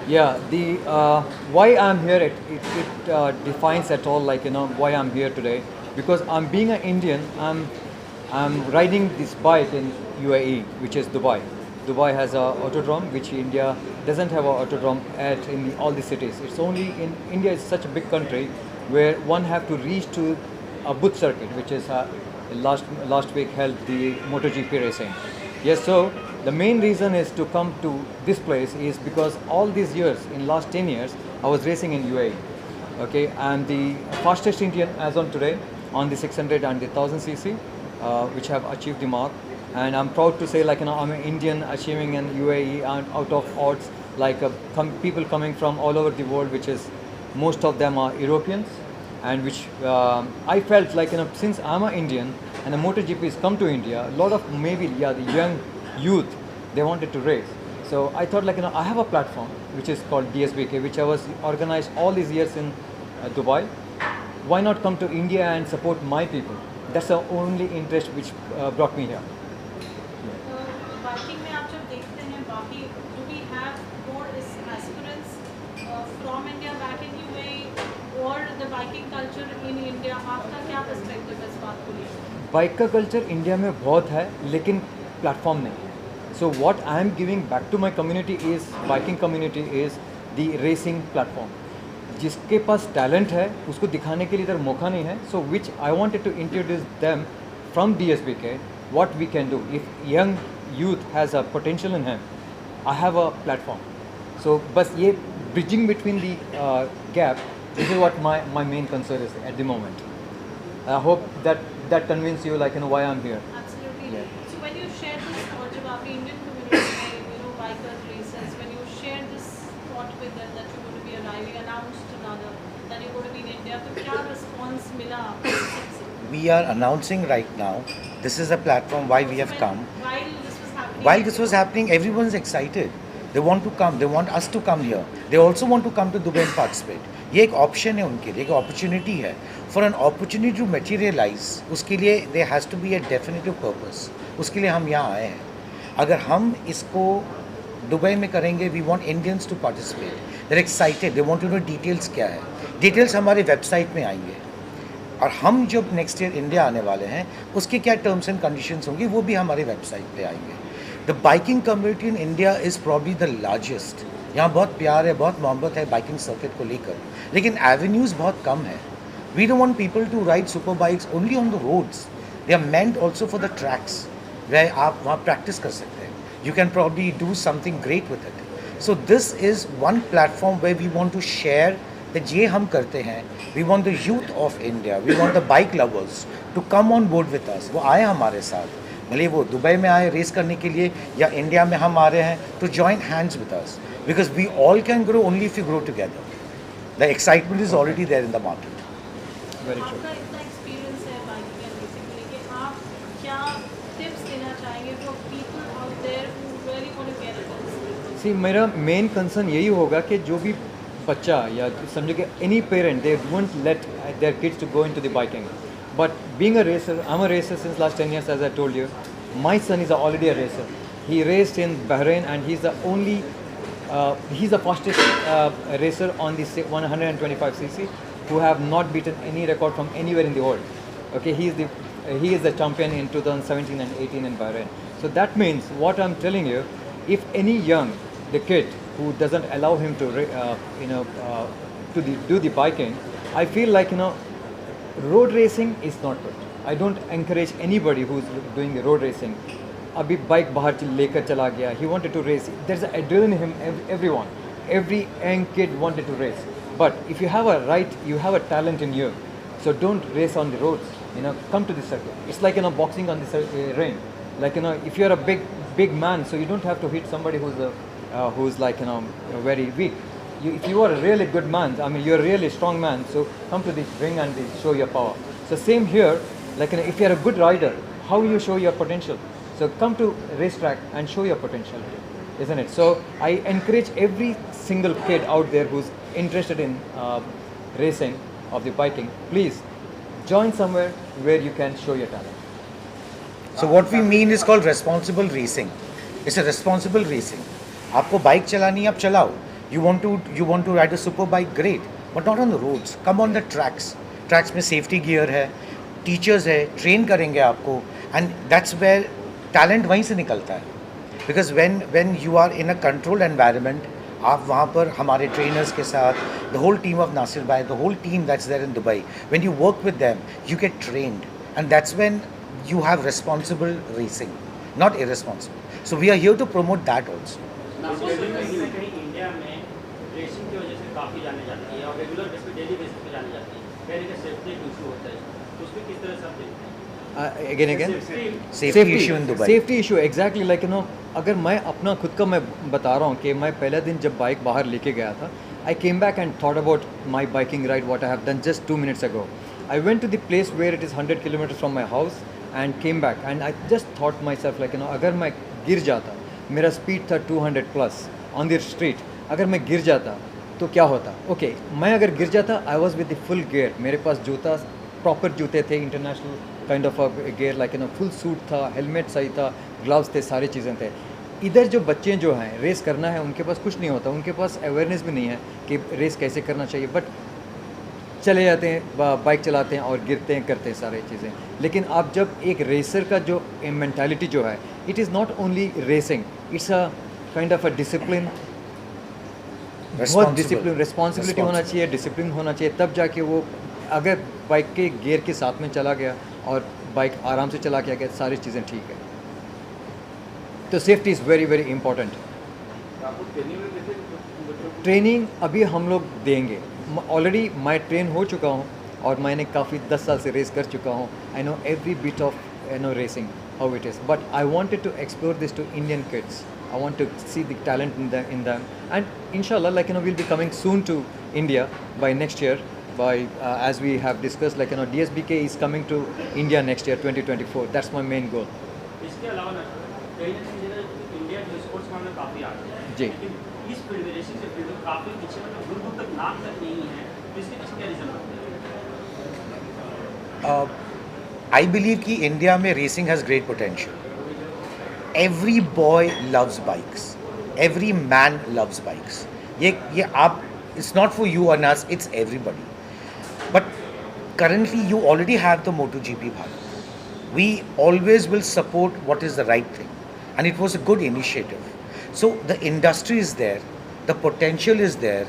Yeah, the why I'm here, it defines at all, like, why I'm here today. Because I'm being an Indian, I'm riding this bike in UAE, which is Dubai. Dubai has a autodrome, which India doesn't have a autodrome at in all the cities. It's only in India is such a big country where one have to reach to a Buth circuit, which is last week held the MotoGP racing. Yes, so the main reason is to come to this place is because all these years, in last 10 years, I was racing in UAE. Okay, and the fastest Indian as on today on the 600 and the 1000 cc, which have achieved the mark. And I'm proud to say, like, I'm an Indian achieving in UAE and out of odds, like people coming from all over the world, which is most of them are Europeans, and which I felt like, since I'm an Indian and the MotoGP has come to India, a lot of maybe, yeah, the young youth, they wanted to race. So I thought, like, I have a platform which is called DSBK, which I was organized all these years in Dubai. Why not come to India and support my people? That's the only interest which brought me here. Biking में आप जब देखते हैं बाकी do we have more aspirants from India back in UAE or the biking culture in India? आपका क्या perspective है इस बात को लेकर? बाइक का कल्चर इंडिया में बहुत है, लेकिन प्लेटफॉर्म नहीं है. So what I am giving back to my community is, biking community is the racing platform. जिसके पास टैलेंट है उसको दिखाने के लिए इधर मौका नहीं है. So which I wanted to introduce them from DSBK what we can do. If young youth has a potential in him, I have a platform. So बस ये bridging between the gap, this is what my main concern is at the moment. I hope that convince you, like, why I'm here. Absolutely. Yeah. So when you share this thought जब आपकी Indian community में bikers races, when you share this thought with them that you're going to be arriving, announced rather that you're going to be in India, तो क्या response मिला आपको सबसे? We are announcing right now. This is a platform why we have come. While this was happening, Everyone's excited. They want to come. They want us to come here. They also want to come to Dubai and participate. ये एक option है उनके लिए, एक opportunity है. For an opportunity to materialize, उसके लिए there has to be a definitive purpose. उसके लिए हम यहाँ आए हैं. अगर हम इसको दुबई में करेंगे, we want Indians to participate. They're excited. They want to know details क्या है. Details हमारे website में आएंगे. और हम जब नेक्स्ट ईयर इंडिया आने वाले हैं उसके क्या टर्म्स एंड कंडीशंस होंगे वो भी हमारे वेबसाइट पे आएंगे. The biking community in India is probably the largest. यहाँ बहुत प्यार है, बहुत मोहब्बत है बाइकिंग सर्किट को लेकर, लेकिन एवेन्यूज़ बहुत कम है. We don't want people to ride super bikes only on the roads. They are meant also for the tracks where आप वहाँ प्रैक्टिस कर सकते हैं. You can probably do something great with it. So this is one platform where we want to share that ये हम करते हैं. We want the youth of India, we want the bike lovers to come on board with अस. वो आए हमारे साथ, भले वो दुबई में आए रेस करने के लिए या इंडिया में हम आ रहे हैं, to join hands with us, because we all can grow only if you grow together. The excitement is already there in the market. Very true. आपका इतना एक्सपीरियंस है बाइकिंग एंड रेसिंग को लेके, आप क्या टिप्स देना चाहेंगे for people out there who really want to get it? See, मेरा मेन कंसर्न यही होगा कि जो भी बच्चा या समझो कि any parent, they won't let their kids to go into the biking. But being a racer, I am a racer since last 10 years, as I told you. My son is already a racer. He raced in Bahrain and he's the only he's the fastest racer on the 125cc who have not beaten any record from anywhere in the world. Okay, he is the champion in 2017 and 18 in Bahrain. So that means what I'm telling you, if any the kid who doesn't allow him to do the biking, I feel like, road racing is not good. I don't encourage anybody who's doing the road racing. अभी bike बाहर लेकर चला गया, he wanted to race. There's an adrenaline in him. Every young kid wanted to race. But if you have you have a talent in you, so don't race on the roads. Come to the circuit. It's like, boxing on the ring. Like, if you're a big man, so you don't have to hit somebody who's like, very weak. If you are a really good man, I mean, you're a really strong man, so come to the ring and show your power. So same here, like, if you're a good rider, how will you show your potential? So come to racetrack and show your potential, isn't it? So I encourage every single kid out there who's interested in racing of the biking, please join somewhere where you can show your talent. So what we mean is called responsible racing. It's a responsible racing. आपको bike चलानी है, आप चलाओ, You want to ride a super bike, great, but not on the roads. Come on the tracks. Tracks में safety gear है, teachers है, train करेंगे आपको, and that's where talent वहीं से निकलता है. Because when you are in a controlled environment, आप वहाँ पर हमारे trainers के साथ, the whole team of Nasir Bhai, the whole team that's there in Dubai, when you work with them, you get trained, and that's when you have responsible racing, not irresponsible. So we are here to promote that also. Nasir भाई कहीं ना कहीं India में racing की वजह से काफ़ी जाने जाती है और रेगुलर बेस पे डेली बेसिस पे जाने जाती है, कहीं ना कहीं सेफ्टी इशू होता है, तो उसमें किस तरह से आप देखते हैं? again Safety issue in Dubai. Safety issue exactly like अगर मैं अपना खुद का मैं बता रहा हूँ कि मैं पहले दिन जब बाइक बाहर लेके गया था, I came back and thought about my biking ride what I have done just 2 minutes ago. I went to the place where it is 100 kilometers from my house and came back and I just thought myself like अगर मैं गिर जाता, मेरा speed था 200+ on the street, अगर मैं गिर जाता तो क्या होता? ओके, मैं अगर गिर जाता, I was with the full gear, मेरे पास जूता प्रॉपर जूते थे, international kind of gear, like full suit था, हेलमेट सही था, ग्लव्स थे, सारी चीज़ें थे. इधर जो बच्चे जो हैं रेस करना है, उनके पास कुछ नहीं होता, उनके पास अवेयरनेस भी नहीं है कि रेस कैसे करना चाहिए, बट चले जाते हैं, बाइक चलाते हैं और गिरते हैं, करते हैं सारी चीज़ें. लेकिन आप जब एक रेसर का जो मेंटालिटी जो है, it is not only racing, it's a kind of a discipline, बहुत डिसिप्लिन, रिस्पॉन्सिबिलिटी होना चाहिए, डिसिप्लिन होना चाहिए, तब जाके वो अगर बाइक के गियर के साथ में चला गया और बाइक आराम से चला के गया, सारी चीज़ें ठीक है. तो safety is very very important. Training अभी हम लोग देंगे, ऑलरेडी मैं ट्रेन हो चुका हूँ और मैंने काफ़ी 10 साल से रेस कर चुका हूँ. I know every bit of racing how it is, but I wanted to explore this to Indian kids. I want to see the talent in them, and inshallah, like we'll be coming soon to India by next year. By as we have discussed, like DSBK is coming to India next year, 2024. That's my main goal. इसके अलावा ना कहीं ना कहीं जगह India जो sports मामले काफ़ी आगे है, जी. लेकिन इस फील्ड में रेसिंग से फील्ड में काफ़ी पीछे, मतलब दूर दूर तक नाम तक नहीं है, तो इसके पीछे क्या रीज़न लगता है? I believe कि इंडिया में racing has great potential. Every boy loves bikes. Every man loves bikes. ये आप, it's not for you and us, it's everybody. But currently you already have the MotoGP Bharat. We always will support what is the right thing, and it was a good initiative. So the industry is there, the potential is there,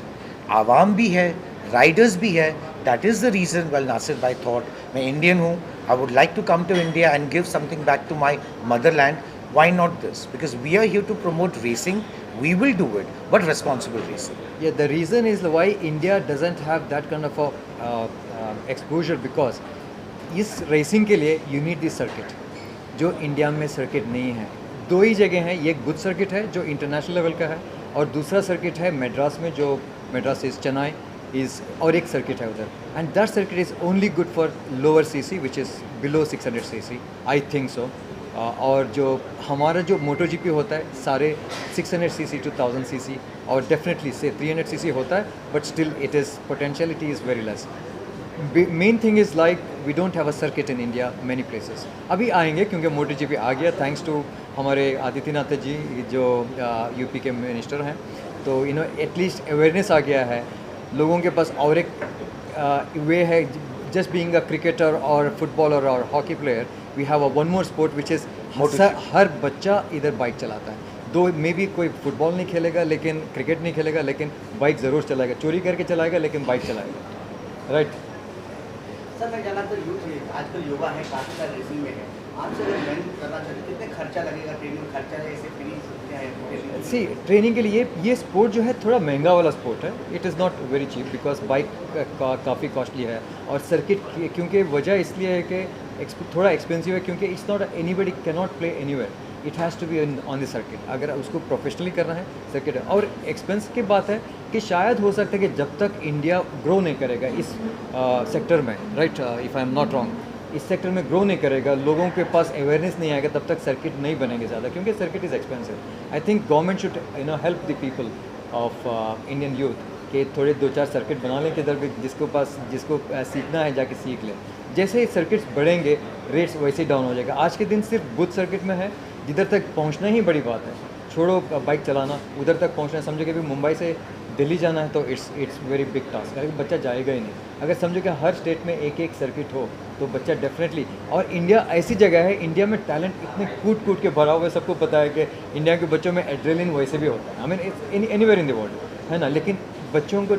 आवाम भी है, riders भी है. That is the reason well Nasir Bhai thought मैं Indian हूँ, I would like to come to India and give something back to my motherland. Why not this? Because we are here to promote racing. We will do it, but responsible racing. Yeah, the reason is why India doesn't have that kind of a exposure, because इस racing के लिए you need this circuit, जो India में circuit नहीं है. 2 ही जगह हैं, ये एक बुध सर्किट है जो इंटरनेशनल लेवल का है, और दूसरा सर्किट है मद्रास में, जो मद्रास इज चेन्नई इज़, और एक सर्किट है उधर, and that circuit is only good for lower CC which is below 600 CC, I think so. और जो हमारा जो मोटो जीपी होता है सारे 600 सीसी टू 1000 सीसी और डेफिनेटली से 300 सीसी होता है, but still it is potentiality is very less. Main thing is like we don't have a circuit in India many places. अभी आएंगे क्योंकि मोटो जीपी आ गया, थैंक्स टू हमारे आदित्यनाथ जी जो यूपी के मिनिस्टर हैं. तो एटलीस्ट अवेयरनेस आ गया है लोगों के पास, और एक वे है, जस्ट बीइंग अ क्रिकेटर और फुटबॉलर और hockey player, we have a one more sport which is हर बच्चा इधर बाइक चलाता है. दो मे बी कोई फुटबॉल नहीं खेलेगा, लेकिन क्रिकेट नहीं खेलेगा, लेकिन बाइक ज़रूर चलाएगा, चोरी करके चलाएगा लेकिन बाइक चलाएगा. राइट. सर मैं जाना तो आजकल युवा है, काफ़ी सारे रेसिंग में है, आपसे अगर मैं करना चाहते कितने खर्चा लगेगा, ट्रेनिंग खर्चा है, ऐसे फ्री क्या है? सी ट्रेनिंग के लिए ये स्पोर्ट जो है थोड़ा महंगा वाला स्पोर्ट है. It is not very cheap because bike काफ़ी कॉस्टली है, और सर्किट क्योंकि वजह इसलिए है कि थोड़ा एक्सपेंसिव है, क्योंकि it's not anybody can not play anywhere, it has to be on the circuit. अगर उसको प्रोफेशनली करना है सर्किट है. और एक्सपेंस की बात है कि शायद हो सकता है कि जब तक इंडिया ग्रो नहीं करेगा इस सेक्टर में, right, if I am not wrong, इस सेक्टर में ग्रो नहीं करेगा, लोगों के पास अवेयरनेस नहीं आएगा, तब तक सर्किट नहीं बनेंगे ज़्यादा, क्योंकि circuit is expensive. I think government should help the people of Indian youth कि थोड़े 2-4 सर्किट बना लें, किधर भी जिसको सीखना है जाके सीख लें. जैसे ही सर्किट्स बढ़ेंगे रेट्स वैसे ही डाउन हो जाएगा. आज के दिन सिर्फ बुध सर्किट में है, जिधर तक पहुंचना ही बड़ी बात है. छोड़ो बाइक चलाना, उधर तक पहुंचना, समझो कि अभी मुंबई से दिल्ली जाना है तो इट्स वेरी बिग टास्क है, बच्चा जाएगा ही नहीं। अगर समझो कि हर स्टेट में एक एक सर्किट हो तो बच्चा डेफिनेटली, और इंडिया ऐसी जगह है, इंडिया में टैलेंट इतने कूट कूट के भरा हुआ है, सबको पता है कि इंडिया के बच्चों में एड्रेलिन वैसे भी होता है, I mean it's anywhere in the world, है ना। लेकिन बच्चों को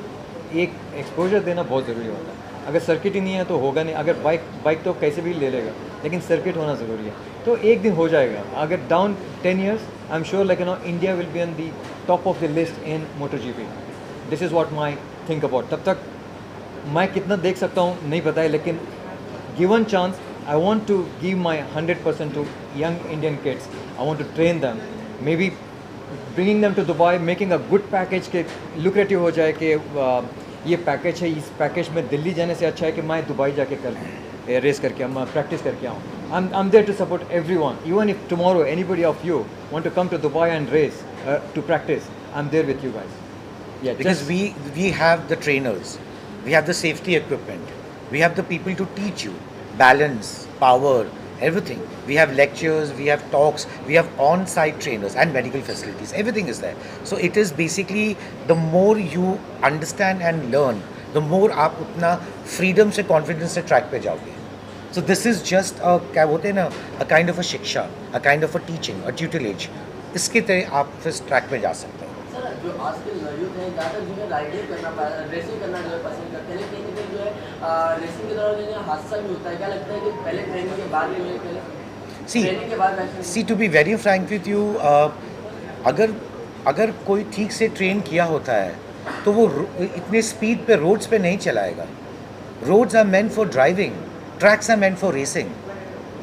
एक एक्सपोजर देना बहुत ज़रूरी होता है। अगर सर्किट ही नहीं है तो होगा नहीं। अगर बाइक तो कैसे भी ले लेगा, लेकिन सर्किट होना ज़रूरी है। तो एक दिन हो जाएगा। अगर down 10 years, I am sure like India will be on the top of the list in MotoGP। This is what my think about. तब तक मैं कितना देख सकता हूँ नहीं पता है, लेकिन given chance I want to give my 100% to young Indian kids. I want to train them, maybe bringing them to Dubai, making a good package के lucrative हो जाए कि ये पैकेज है, इस पैकेज में दिल्ली जाने से अच्छा है कि मैं दुबई जाके कर रेस करके मैं प्रैक्टिस करके आऊँ। I'm there to support everyone. Even if tomorrow anybody of you want to come to Dubai and race to practice, I'm there with you guys. Yeah, Because we have the trainers, we have the safety equipment, we have the people to teach you balance, power, everything. We have lectures, we have talks, we have on-site trainers and medical facilities. Everything is there. So it is basically the more you understand and learn, the more आप उतना freedom से confidence से track पे जाओगे. So this is just a क्या बोलते हैं ना, a kind of a शिक्षा, a kind of a teaching, a tutelage. इसके तरह आप फिर track पे जा सकते हैं. सर जो आज के यूथ हैं ज़्यादातर जो है राइडिंग करना, रेसिंग करना जो है पसंद करते हैं, लेकिन कहीं जो है रेसिंग के दौरान जो है हादसा भी होता है। क्या लगता है कि पहले ट्रेनिंग के बाद जो है ट्रेनिंग के बाद See, to be very frank with you, अगर कोई ठीक से ट्रेन किया होता है तो वो इतने स्पीड पे रोड्स पे नहीं चलाएगा. Roads are meant for driving, tracks are meant for racing.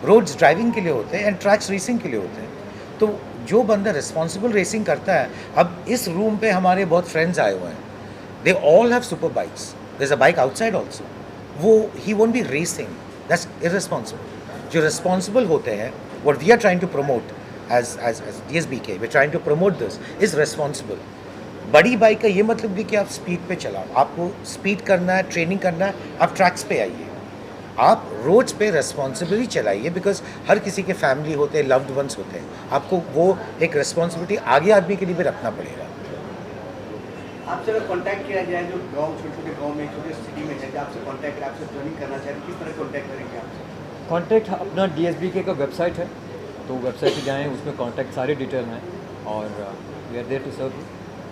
Roads driving के लिए होते हैं एंड ट्रैक्स रेसिंग के लिए होते हैं. तो जो बंदा रिस्पॉन्सिबल रेसिंग करता है, अब इस रूम पे हमारे बहुत फ्रेंड्स आए हुए हैं, they all have super bikes, there is a bike outside also. वो he won't be racing, that's irresponsible. जो रिस्पॉन्सिबल होते हैं, what we are trying to promote as DSBK, we're trying to promote this, is responsible. बड़ी bike का ये मतलब नहीं कि आप स्पीड पे चलाओ. आपको स्पीड करना है, ट्रेनिंग करना है, आप ट्रैक्स पे आइए. आप रोड्स पे रेस्पॉन्सिबिलिटी चलाइए, बिकॉज हर किसी के फैमिली होते हैं, लव्ड वंस होते हैं. आपको वो एक रेस्पॉन्सिबिलिटी आगे आदमी के लिए भी रखना पड़ेगा. आपसे अगर कॉन्टैक्ट किया जाए, जो गाँव छोटे छोटे गाँव में, छोटे सिटी में है, आपसे कॉन्टैक्ट करें, आपसे ज्वाइनिंग करना चाहें, किस तरह कॉन्टैक्ट करेंगे आपसे? कॉन्टैक्ट अपना DSBK का वेबसाइट है, तो वेबसाइट पे जाएँ, उसमें कॉन्टैक्ट सारे डिटेल हैं, और we are there to serve you.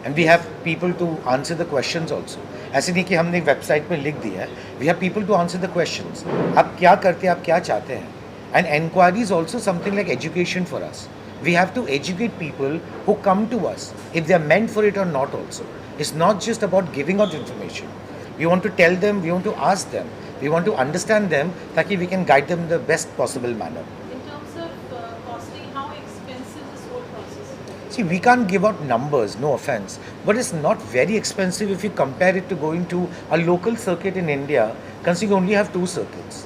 And we have people to answer the questions also. ऐसे नहीं कि हमने वेबसाइट में लिख दिया है. We have people to answer the questions. आप क्या करते हैं, आप क्या चाहते हैं. And enquiry is also something like education for us. We have to educate people who come to us, if they are meant for it or not also. It's not just about giving out information. We want to tell them, we want to ask them, we want to understand them, ताकि we can guide them in the best possible manner. In terms of costing, how expensive this whole process is? See, we can't give out numbers, no offense, but it's not very expensive if you compare it to going to a local circuit in India, considering you only have 2 circuits.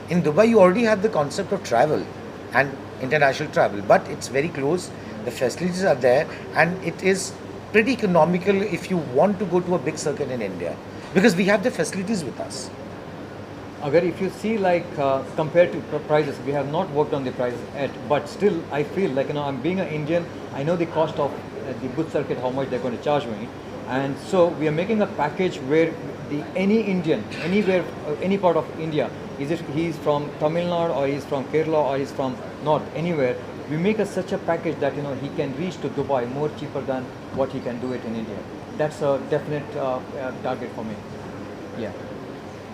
In Dubai, you already have the concept of travel and international travel, but it's very close, the facilities are there, and it is pretty economical if you want to go to a big circuit in India, because we have the facilities with us. Agar if you see like compared to prices, we have not worked on the prices yet, but still I feel like I'm being an Indian, I know the cost of the good circuit, how much they're going to charge me, and so we are making a package where any Indian, anywhere, any part of India, is it he's from Tamil Nadu or he's from Kerala or he's from North, anywhere, we make such a package that he can reach to Dubai more cheaper than what he can do it in India. That's a definite target for me. Yeah.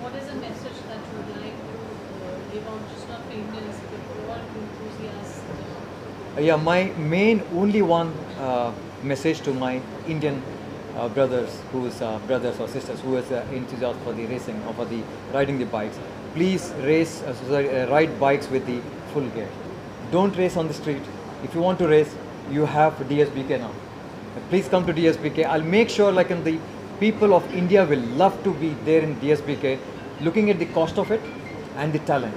What is the message that you would like to give out, just not for Indians, but for all enthusiasts? Yeah, my main only one message to my Indian brothers, brothers or sisters who is enthusiast for the racing or for the riding the bikes, please ride bikes with the full gear. Don't race on the street. If you want to race, you have DSBK now. Please come to DSBK. I'll make sure the people of India will love to be there in DSBK, looking at the cost of it and the talent.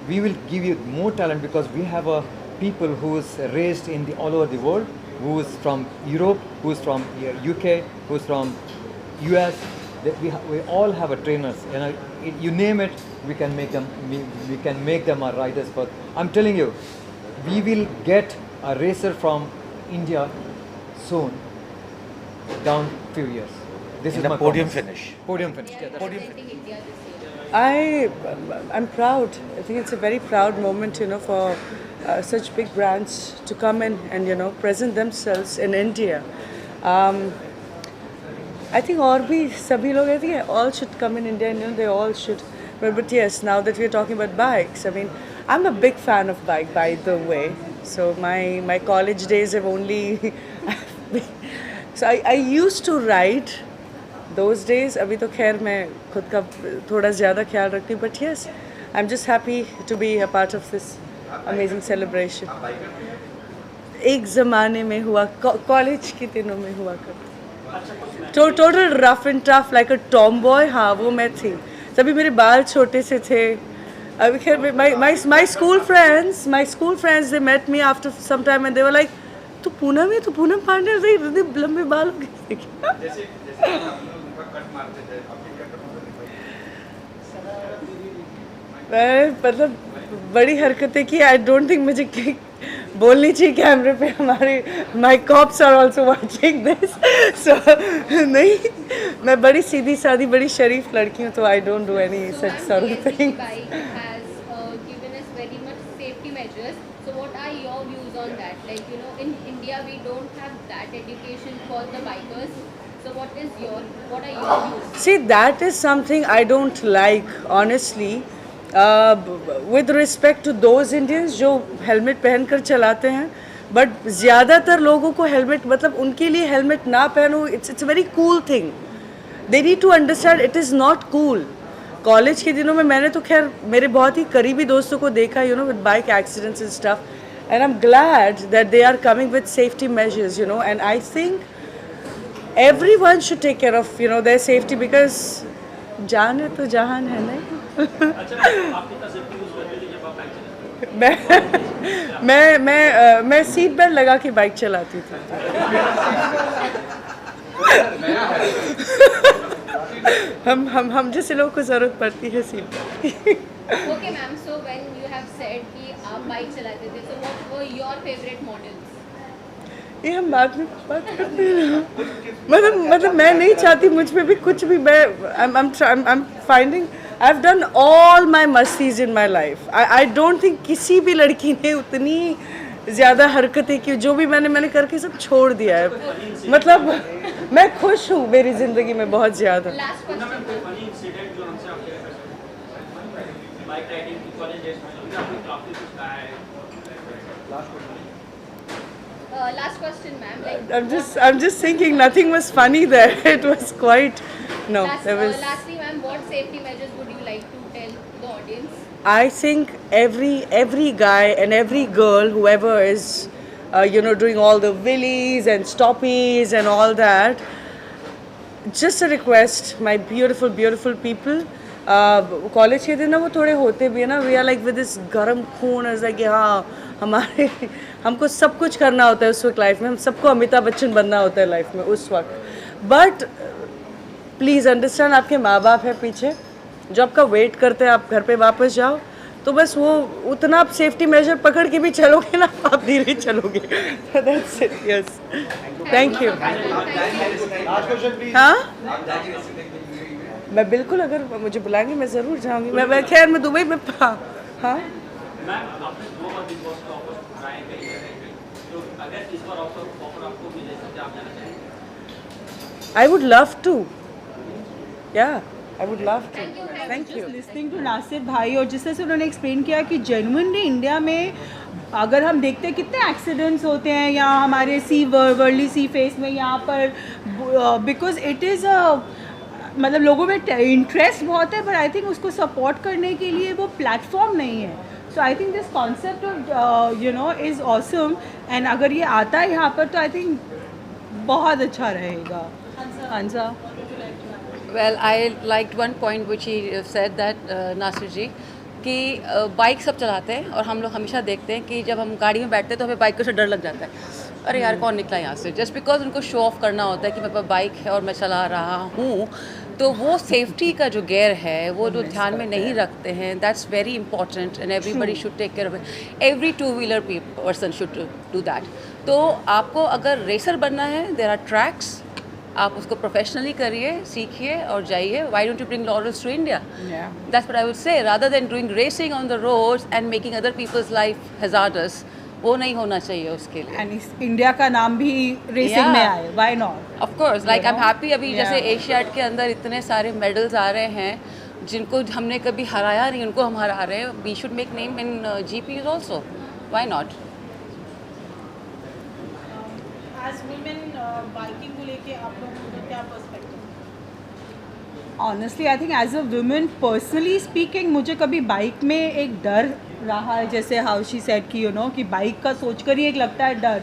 We will give you more talent because we have people who is raised in all over the world, who is from Europe, who is from UK, who is from US. We all have a trainers, you name it, we can make them our riders. But I'm telling you, we will get a racer from India soon, down few years. This in is the my podium promise. finish. Podium finish. Yeah, that's Representing India this year. I'm proud. I think it's a very proud moment, for such big brands to come in and present themselves in India. I think और भी सभी लोग I think all should come in India and they all should. But yes, now that we're talking about bikes, I mean, I'm a big fan of bike, by the way. So my college days have only. So I used to ride. Those days, अभी तो खैर मैं खुद का थोड़ा ज़्यादा ख्याल रखती हूँ. But yes, I'm just happy to be a part of this amazing celebration. एक ज़माने में हुआ, कॉलेज के दिनों में हुआ करता. Total rough and tough like a tomboy. हाँ, वो मैं थी. तभी मेरे बाल छोटे से थे. अभी खैर my school friends they met me after some time and they were like, तू पूनम पांडे से इतने लंबे बाल हो गए क्या? मैं मतलब बड़ी हरकतें की. आई डोंट थिंक मुझे बोलनी चाहिए कैमरे पे. हमारे my cops are also watching this. So नहीं, मैं बड़ी सीधी सादी बड़ी शरीफ लड़की हूँ, तो I don't do any such sort of thing. Bike has given us very much safety measures. So what are your views on that? Like, in India we don't have that education for the bikers. So what are your views? See, that is something I don't like, honestly. With respect to those Indians जो helmet पहनकर चलाते हैं, but ज़्यादातर लोगों को helmet मतलब उनके लिए हेलमेट ना पहनो, it's very cool thing. They need to understand it is not cool. College के दिनों में मैंने तो खैर मेरे बहुत ही करीबी दोस्तों को देखा, with bike accidents and stuff, and I am glad that they are coming with safety measures, and I think everyone should take care of their safety, because जान है तो जहान है. नहीं अच्छा, आप कितना सेफ्टी यूज करते थे जब आप बाइक चलाते मैं सीट बेल्ट लगा के बाइक चलाती थी. हम जैसे लोगों को जरूरत पड़ती है seat belt. Okay, ma'am. So when you have said कि आप बाइक चलाते थे, so what were your favorite models? ये हम बाद में बात करते हैं. मतलब मैं नहीं चाहती मुझ में भी कुछ भी. मैं I'm finding I've done all my मस्तीज in my life. I don't think किसी भी लड़की ने उतनी ज़्यादा हरकतें की. जो भी मैंने करके सब छोड़ दिया है. मतलब मैं खुश हूँ मेरी ज़िंदगी में बहुत ज़्यादा. Last question. फनी इंसिडेंट जो हमसे आप शेयर कर सकते हैं बाइक राइडिंग की कॉलेज डेज में, जो आपने काफी कुछ कहा है. Last question, ma'am. Like, I'm just thinking nothing was funny there. It was quite there was. Lastly, ma'am, what safety measures would you like to tell the audience? I think every guy and every girl, whoever is, doing all the wheelies and stoppies and all that, just a request, my beautiful people. College के दिन ना वो थोड़े होते भी है ना. We are like with this गर्म खून, ऐसा कि हाँ हमको सब कुछ करना होता है उस वक्त लाइफ में. हम सबको अमिताभ बच्चन बनना होता है लाइफ में उस वक्त. बट प्लीज़ अंडरस्टैंड, आपके माँ बाप है पीछे जो आपका वेट करते हैं. आप घर पे वापस जाओ तो बस वो उतना आप सेफ्टी मेजर पकड़ के भी चलोगे ना, आप धीरे चलोगे. That's it. Yes, thank you. हाँ, मैं बिल्कुल, अगर मुझे बुलाएंगे मैं ज़रूर जाऊंगी. मैं खैर मैं दुबई में. हाँ. मैम, आपने 2 बार बिग बॉस का ऑफर ट्राई करी है, तो अगर इस बार ऑफर आपको मिले तो आप जाना चाहेंगे? I would love to. Yeah, I would love to. Thank you. Listening to Nasir भाई, और जिस तरह से उन्होंने एक्सप्लेन किया कि जेन्युइनली इंडिया में अगर हम देखते हैं कितने एक्सीडेंट्स होते हैं यहाँ हमारे वर्ली सी फेस में यहाँ पर, बिकॉज इट इज़ मतलब लोगों में इंटरेस्ट बहुत है, बट आई थिंक उसको सपोर्ट करने के लिए वो प्लेटफॉर्म नहीं है. So I think this concept of is awesome, and अगर ये आता है यहाँ पर तो आई थिंक बहुत अच्छा रहेगा. हंसा. Well, I liked one point which he said that Nasir जी कि बाइक सब चलाते हैं और हम लोग हमेशा देखते हैं कि जब हम गाड़ी में बैठते हैं तो हमें बाइक से डर लग जाता है. अरे यार कौन निकला यहाँ से, जस्ट बिकॉज उनको शो ऑफ करना होता है कि मेरे पास बाइक है और मैं चला रहा हूँ. तो वो सेफ्टी का जो गेयर है वो जो ध्यान में नहीं रखते हैं, that's very important and everybody should take care of it. Every 2-wheeler person should do that. तो आपको अगर रेसर बनना है, देयर आर ट्रैक्स आप उसको प्रोफेशनली करिए, सीखिए और जाइए. Why don't you bring laurels to India? Yeah. That's what I would say. Rather than doing racing on the roads and making other people's life hazardous, वो नहीं होना चाहिए उसके लिए. एंड इंडिया का नाम भी रेसिंग Yeah. में आए, why not? Of course, like You I'm know? happy अभी Yeah. जैसे एशियाड के अंदर इतने सारे मेडल्स आ रहे हैं जिनको हमने कभी हराया नहीं, उनको हम हरा रहे हैं. We should make name in GPs also. Why not? As women biking को लेके आप लोगों का क्या perspective? Honestly I think as a women personally speaking मुझे कभी बाइक में एक डर रहा है, जैसे हाउ शी सेड कि यू नो कि बाइक का सोच कर ही एक लगता है डर,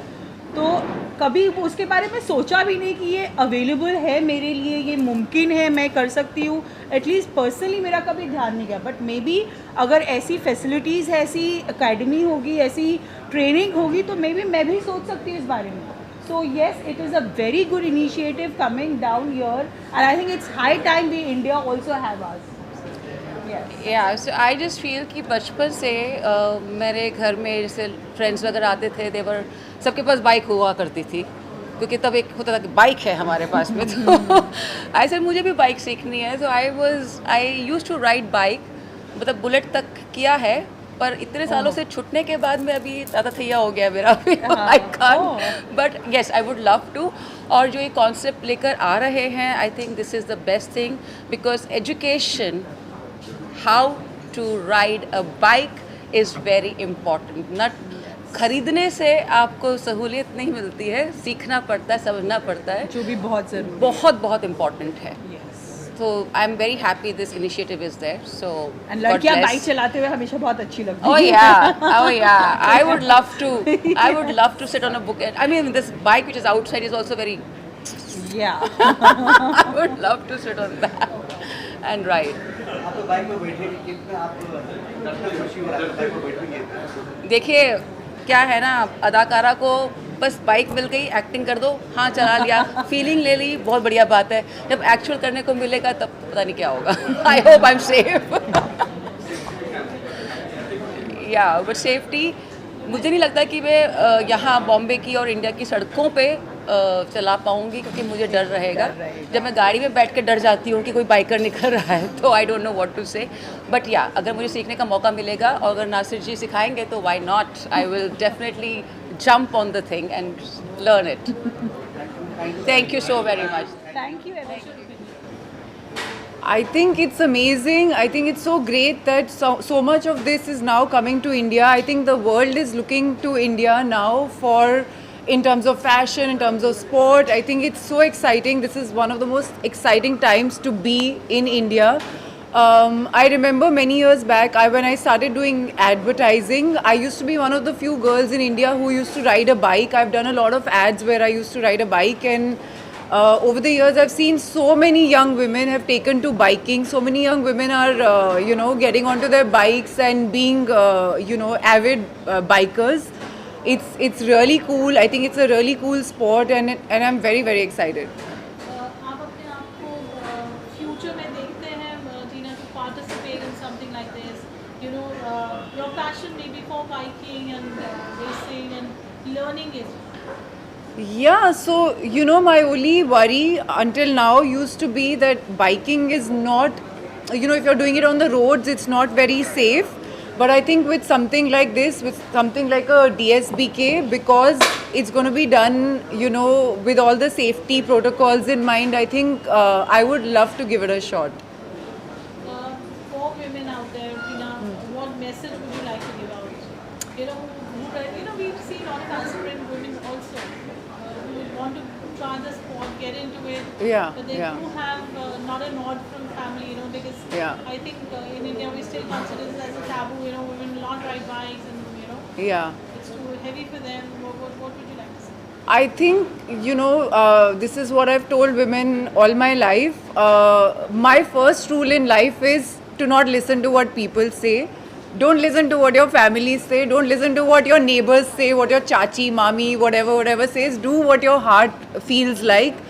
तो कभी उसके बारे में सोचा भी नहीं कि ये अवेलेबल है मेरे लिए, ये मुमकिन है, मैं कर सकती हूँ. एटलीस्ट पर्सनली मेरा कभी ध्यान नहीं गया, बट मे बी अगर ऐसी फैसिलिटीज़ है, ऐसी अकेडमी होगी, ऐसी ट्रेनिंग होगी, तो मे बी मैं भी सोच सकती हूँ इस बारे में. So yes, it is a very good initiative coming down here, and I think it's high time we India also have us. Yes. Yeah, so I just feel कि बचपन से मेरे घर में जैसे फ्रेंड्स वगैरह आते थे, देवर सबके पास बाइक हुआ करती थी, क्योंकि तब एक होता था कि बाइक है हमारे पास में. तो आई सेड मुझे भी बाइक सीखनी है. So I used to ride bike, मतलब बुलेट तक किया है, पर इतने सालों से छूटने के बाद में अभी ज़्यादा थैया हो गया मेरा. I can't, but yes I would love to. और जो ये कॉन्सेप्ट लेकर आ रहे हैं, I think this is the best thing, because education how to ride a bike is very important. नट खरीदने से आपको सहूलियत नहीं मिलती है, सीखना पड़ता है, समझना पड़ता है, जो भी बहुत ज़रूरी, बहुत बहुत इम्पॉर्टेंट है. Yes. So I'm very happy this initiative is there. So And God लड़कियाँ bless. बाइक चलाते हुए हमेशा बहुत अच्छी लगती Oh हैं. yeah, oh yeah. I would love to. I would love to sit on a book. I mean, this bike which is outside is also very. Yeah. I would love to sit on that and ride. आप तो bike में बैठे कि कितना आप कितना खुशी हो रहा है बाइक में बैठेंगे? देखिए क्या है ना, अदाकारा को बस बाइक मिल गई, एक्टिंग कर दो, हाँ चला लिया, फीलिंग ले ली, बहुत बढ़िया बात है. जब एक्चुअल करने को मिलेगा तब पता नहीं क्या होगा. I hope I am safe. या बट सेफ्टी मुझे नहीं लगता कि मैं यहाँ बॉम्बे की और इंडिया की सड़कों पे चला पाऊँगी, क्योंकि मुझे डर रहेगा. जब मैं गाड़ी में बैठ के डर जाती हूँ कि कोई बाइकर निकल रहा है, तो I don't know what to say. But yeah अगर मुझे सीखने का मौका मिलेगा और अगर नासिर जी सिखाएंगे तो why not. I will definitely jump on the thing and learn it. Thank you so very much. Thank you, Evan. I think it's amazing. I think it's so great that so much of this is now coming to India. I think the world is looking to India now for, in terms of fashion, in terms of sport. I think it's so exciting. This is one of the most exciting times to be in India. I remember many years back, when I started doing advertising, I used to be one of the few girls in India who used to ride a bike. I've done a lot of ads where I used to ride a bike, and over the years I've seen so many young women have taken to biking. So many young women are, getting onto their bikes and being, avid bikers. It's really cool. I think it's a really cool sport, and I'm very, very excited. आप अपने आप को future में देखते हैं जीना to participate in something like this, you know your passion may be for biking and racing and learning it? Yeah, so my only worry until now used to be that biking is not, if you're doing it on the roads, it's not very safe. But I think with something like this, with something like a DSBK, because it's going to be done, with all the safety protocols in mind, I think I would love to give it a shot. For women out there, Tina, what message would you like to give out? We've seen a lot of aspirant women also who want to try the sport, get into it, Yeah, but they yeah. do have not a nod from family, because Yeah. I think in India we still consider this as a taboo, women will not ride bikes and, Yeah. it's too heavy for them. What would you like to say? I think, this is what I've told women all my life. My first rule in life is to not listen to what people say. Don't listen to what your family say. Don't listen to what your neighbors say, what your chachi, mami, whatever says. Do what your heart feels like.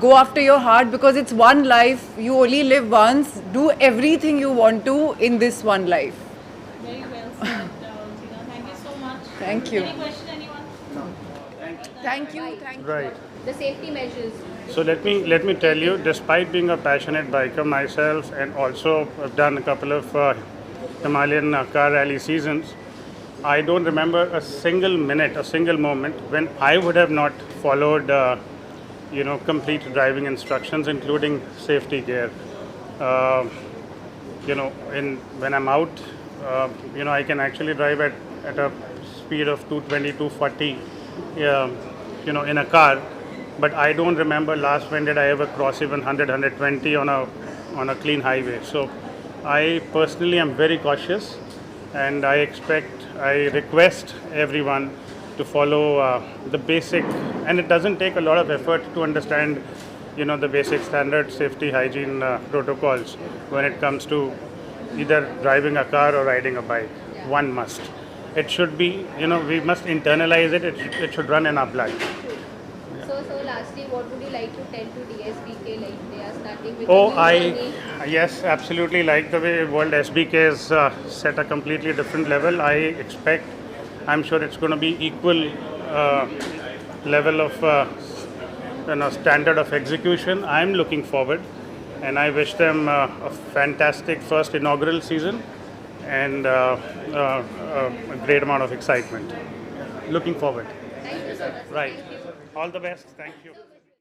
Go after your heart, because it's one life. You only live once. Do everything you want to in this one life. Very well said, Tina. Thank you so much. Thank you. Any question, anyone? No. Thank you. Thank you, bike? thank you. Right. The safety measures. So let me tell you, despite being a passionate biker myself, and also I've done a couple of Himalayan car rally seasons, I don't remember a single minute, a single moment when I would have not followed, complete driving instructions, including safety gear. When I'm out, I can actually drive at a speed of 220, 240, in a car. But I don't remember last when did I ever cross even 100, 120 on a clean highway. So I personally am very cautious, and I request everyone to follow the basic, and it doesn't take a lot of effort to understand, the basic standard safety hygiene protocols when it comes to either driving a car or riding a bike. One must. It should be, we must internalize it. It should run in our blood. So lastly, what would you like to tell to DSBK? Like they are starting with Oh, a new journey. yes, absolutely. Like the way World SBK is set a completely different level. I'm sure it's going to be equal level of standard of execution. I'm looking forward, and I wish them a fantastic first inaugural season and a great amount of excitement. Looking forward. Thank you so much. Right. Thank you. All the best. Thank you.